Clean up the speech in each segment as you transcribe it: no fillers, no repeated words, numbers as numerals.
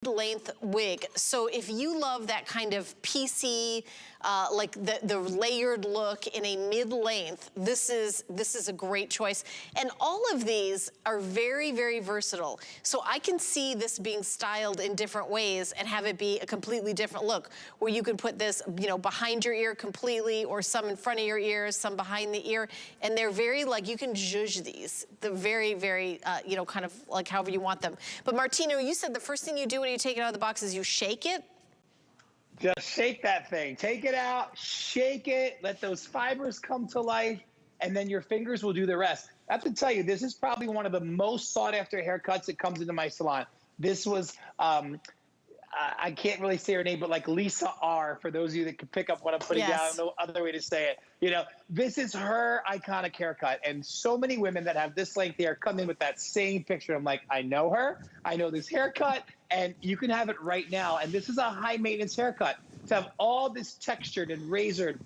mid-length wig. So if you love that kind of piecey, like the layered look in a mid-length, this is a great choice. And all of these are very, very versatile. So I can see this being styled in different ways and have it be a completely different look, where you can put this, you know, behind your ear completely, or some in front of your ears, some behind the ear, and they're very, like, you can zhuzh these. They're very, very, you know, kind of like however you want them. But Martino, you said the first thing you do when you take it out of the box is you shake it? Just shake that thing. Take it out, shake it, let those fibers come to life, and then your fingers will do the rest. I have to tell you, this is probably one of the most sought after haircuts that comes into my salon. This was, I can't really say her name, but like Lisa R, for those of you that can pick up what I'm putting down, no other way to say it. You know, this is her iconic haircut. And so many women that have this length hair come in with that same picture. I'm like, I know her, I know this haircut, and you can have it right now. And this is a high maintenance haircut. To have all this textured and razored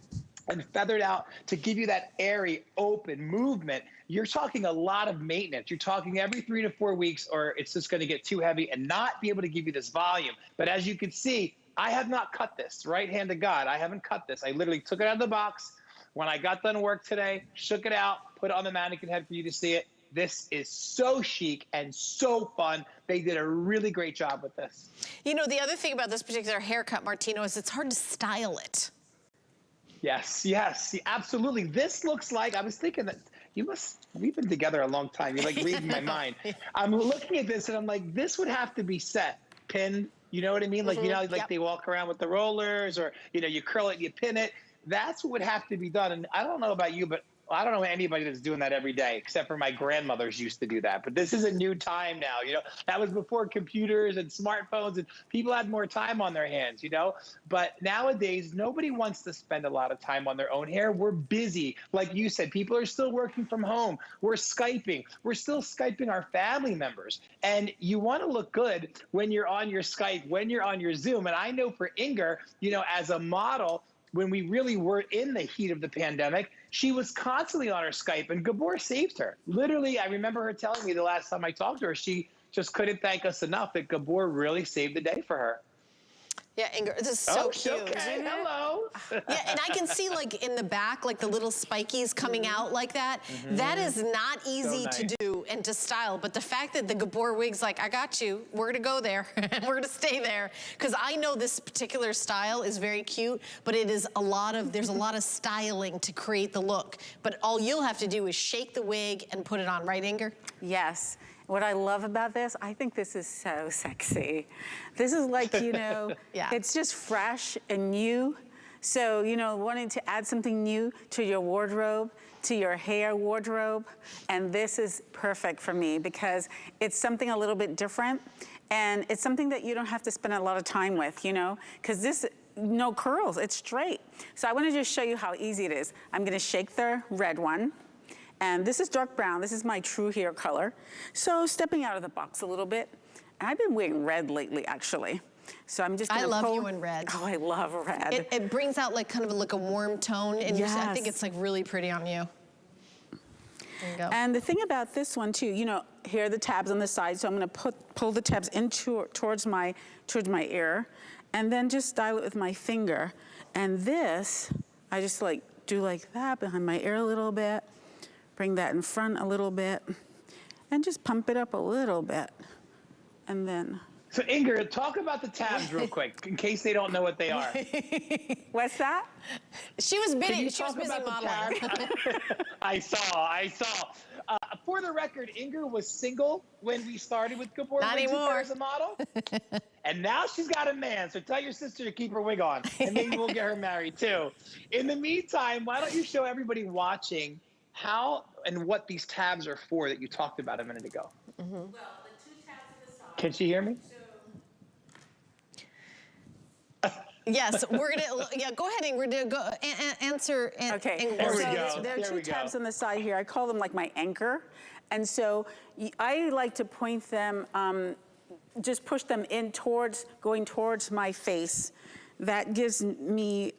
and feathered out to give you that airy, open movement, you're talking a lot of maintenance. You're talking every 3 to 4 weeks, or it's just going to get too heavy and not be able to give you this volume. But as you can see, I have not cut this, right hand to God. I haven't cut this. I literally took it out of the box. When I got done work today, shook it out, put it on the mannequin head for you to see it. This is so chic and so fun. They did a really great job with this. You know, the other thing about this particular haircut, Martino, is it's hard to style it. Yes, yes, absolutely. This looks like, I was thinking that we've been together a long time. You're like reading my mind. I'm looking at this and I'm like, this would have to be set, pinned, you know what I mean? Like, you know, like they walk around with the rollers, or, you know, you curl it, you pin it. That's what would have to be done. And I don't know about you, but I don't know anybody that's doing that every day, except for my grandmothers used to do that. But this is a new time now, you know. That was before computers and smartphones, and people had more time on their hands, you know. But nowadays, nobody wants to spend a lot of time on their own hair. We're busy. Like you said, people are still working from home. We're Skyping. We're still Skyping our family members. And you want to look good when you're on your Skype, when you're on your Zoom. And I know for Inger, you know, as a model, when we really were in the heat of the pandemic, she was constantly on her Skype, and Gabor saved her. Literally, I remember her telling me the last time I talked to her, she just couldn't thank us enough that Gabor really saved the day for her. Yeah, Inger, this is so cute. Okay, hello. Yeah, and I can see, like, in the back, like the little spikies coming out like that. That is not easy to do and to style, but the fact that the Gabor wig's like, I got you, we're gonna go there, and we're gonna stay there, because I know this particular style is very cute, but it is there's a lot of styling to create the look. But all you'll have to do is shake the wig and put it on, right, Inger? Yes. What I love about this, I think this is so sexy. This is like, you know, it's just fresh and new. So, you know, wanting to add something new to your wardrobe, to your hair wardrobe, and this is perfect for me because it's something a little bit different, and it's something that you don't have to spend a lot of time with, you know, because this, no curls, it's straight. So I want to just show you how easy it is. I'm going to shake the red one. And this is dark brown. This is my true hair color. So stepping out of the box a little bit. And I've been wearing red lately, actually. So I'm just gonna love you in red. Oh, I love red. It brings out like kind of like a warm tone, and I think it's like really pretty on you. There you go. And the thing about this one too, you know, here are the tabs on the side. So I'm gonna pull the tabs towards my ear, and then just style it with my finger. And this, I just like do like that behind my ear a little bit. Bring that in front a little bit, and just pump it up a little bit, and then. So Inger, talk about the tabs real quick, in case they don't know what they are. What's that? She was busy modeling. I saw. For the record, Inger was single when we started with Gabor as a model. And now she's got a man, so tell your sister to keep her wig on, and maybe we'll get her married too. In the meantime, why don't you show everybody watching how and what these tabs are for that you talked about a minute ago. Well, the 2 tabs on the side. Can she hear me? Yes, we're gonna, go ahead and we're gonna go answer. Okay, there we go. There are 2 tabs on the side here. I call them like my anchor. And so I like to point them, just push them in towards, going towards my face. That gives me,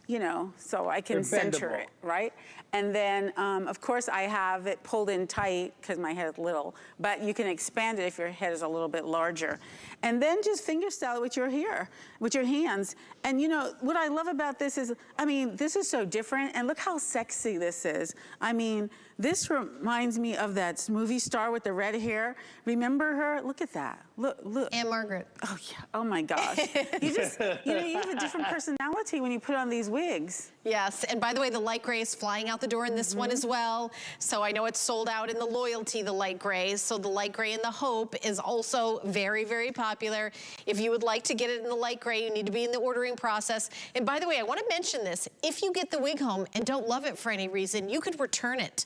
you know, so I can They're center bendable. it, right? And then, of course, I have it pulled in tight because my head is little, but you can expand it if your head is a little bit larger. And then just finger style it with your hair, with your hands. And you know, what I love about this is, I mean, this is so different, and look how sexy this is. I mean, this reminds me of that movie star with the red hair. Remember her? Look at that. Look, look. Anne Margaret. Oh yeah, oh my gosh. You just, you know, you have a different personality when you put on these wigs. Yes, and by the way, the light gray is flying out the door in this one as well. So I know it's sold out in the Loyalty, the light grays. So the light gray in the Hope is also very, very popular. If you would like to get it in the light gray, you need to be in the ordering process. And by the way, I want to mention this. If you get the wig home and don't love it for any reason, you could return it.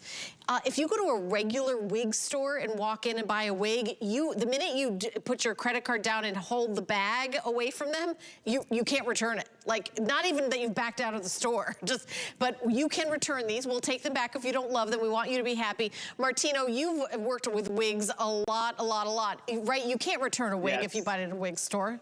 If you go to a regular wig store and walk in and buy a wig, the minute you put your credit card down and hold the bag away from them, you can't return it. Like, not even that you've backed out of the store, but you can return these. We'll take them back if you don't love them. We want you to be happy. Martino, you've worked with wigs a lot, right? You can't return a wig if you buy it at a wig store.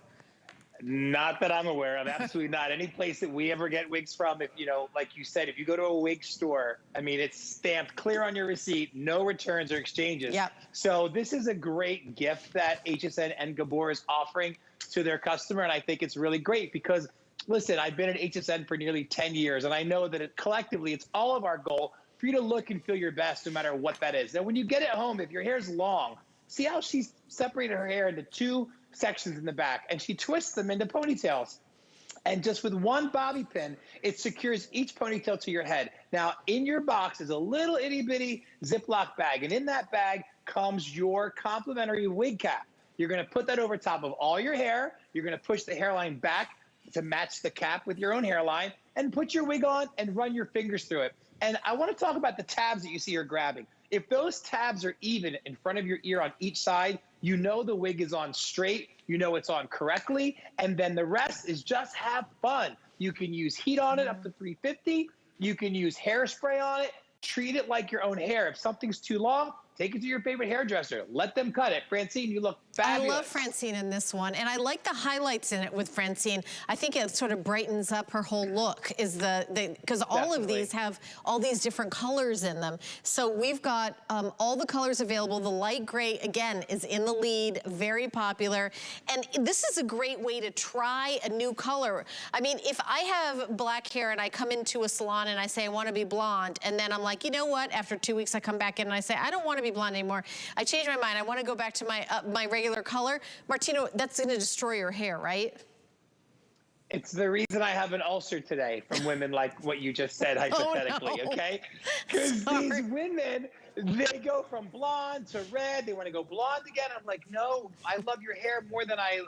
Not that I'm aware of, absolutely not. Any place that we ever get wigs from, if you know, like you said, if you go to a wig store, I mean, it's stamped clear on your receipt, no returns or exchanges. Yep. So this is a great gift that HSN and Gabor is offering to their customer, and I think it's really great because, listen, I've been at HSN for nearly 10 years, and I know that collectively it's all of our goal for you to look and feel your best no matter what that is. Now, when you get it home, if your hair's long, see how she's separated her hair into two sections in the back, and she twists them into ponytails. And just with one bobby pin, it secures each ponytail to your head. Now, in your box is a little itty-bitty Ziploc bag, and in that bag comes your complimentary wig cap. You're going to put that over top of all your hair. You're going to push the hairline back to match the cap with your own hairline, and put your wig on and run your fingers through it. And I want to talk about the tabs that you see her grabbing. If those tabs are even in front of your ear on each side, you know the wig is on straight, you know it's on correctly, and then the rest is just have fun. You can use heat on it up to 350. You can use hairspray on it. Treat it like your own hair. If something's too long, take it to your favorite hairdresser. Let them cut it. Francine, you look fabulous. I love Francine in this one, and I like the highlights in it with Francine. I think it sort of brightens up her whole look, because all of these have all these different colors in them. So we've got all the colors available. The light gray, again, is in the lead, very popular. And this is a great way to try a new color. I mean, if I have black hair and I come into a salon and I say I want to be blonde, and then I'm like, you know what? After 2 weeks, I come back in and I say, I don't want to be blonde anymore. I change my mind. I want to go back to my regular color. Martino, that's going to destroy your hair, right? It's the reason I have an ulcer today from women like what you just said, hypothetically, no. okay? Because these women, they go from blonde to red. They want to go blonde again. I'm like, no, I love your hair more than I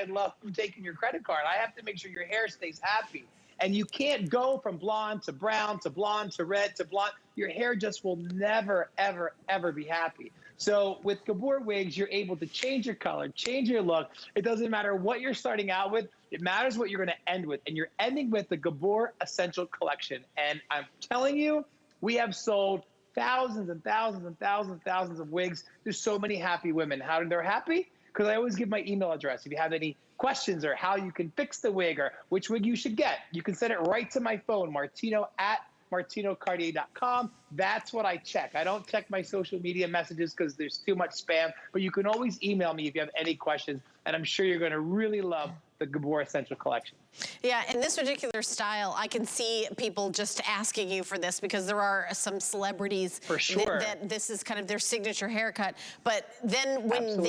love taking your credit card. I have to make sure your hair stays happy. And you can't go from blonde to brown to blonde to red to blonde. Your hair just will never, ever, ever be happy. So with Gabor wigs, you're able to change your color, change your look. It doesn't matter what you're starting out with. It matters what you're going to end with. And you're ending with the Gabor Essential Collection. And I'm telling you, we have sold thousands and thousands and thousands and thousands of wigs. There's so many happy women. How they're happy? Because I always give my email address. If you have any questions or how you can fix the wig or which wig you should get, you can send it right to my phone, martino@martinocartier.com. That's what I check. I don't check my social media messages because there's too much spam, but you can always email me if you have any questions, and I'm sure you're going to really love the Gabor Essential Collection. Yeah, in this particular style, I can see people just asking you for this because there are some celebrities for sure that this is kind of their signature haircut. But then when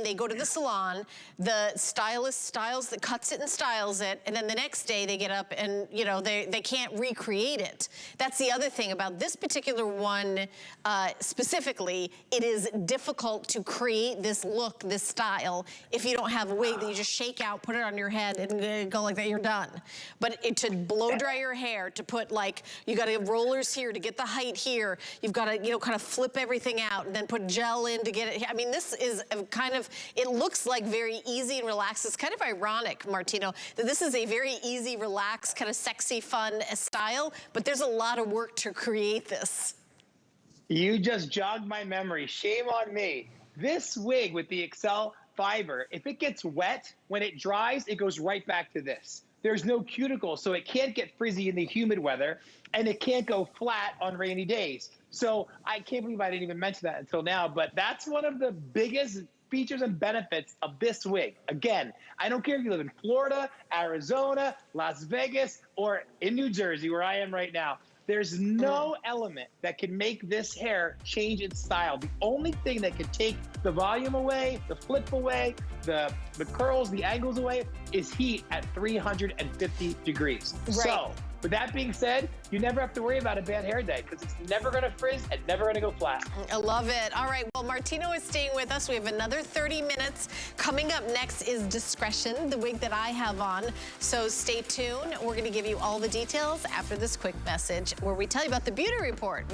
they go to the salon, the stylist cuts it and styles it, and then the next day they get up and they can't recreate it. That's the other thing about this particular one specifically. It is difficult to create this look, this style, if you don't have a wig that you just shake out, put it on your head, and go like that, you're done. But to blow dry your hair, to put you got to have rollers here to get the height here. You've got to kind of flip everything out and then put gel in to get it. I mean, this is it looks like very easy and relaxed. It's kind of ironic, Martino, that this is a very easy, relaxed, kind of sexy, fun style, but there's a lot of work to create this. You just jogged my memory. Shame on me. This wig with the Excelle fiber, if it gets wet, when it dries, it goes right back to this. there's no cuticle, so it can't get frizzy in the humid weather, and it can't go flat on rainy days. So I can't believe I didn't even mention that until now, but that's one of the biggest features and benefits of this wig. Again, I don't care if you live in Florida, Arizona, Las Vegas, or in New Jersey, where I am right now. There's no element that can make this hair change its style. The only thing that can take the volume away, the flip away, the curls, the angles away is heat at 350 degrees. Right. So, with that being said, you never have to worry about a bad hair day because it's never going to frizz and never going to go flat. I love it. All right, well, Martino is staying with us. We have another 30 minutes. Coming up next is Discretion, the wig that I have on. So stay tuned. We're going to give you all the details after this quick message where we tell you about the beauty report.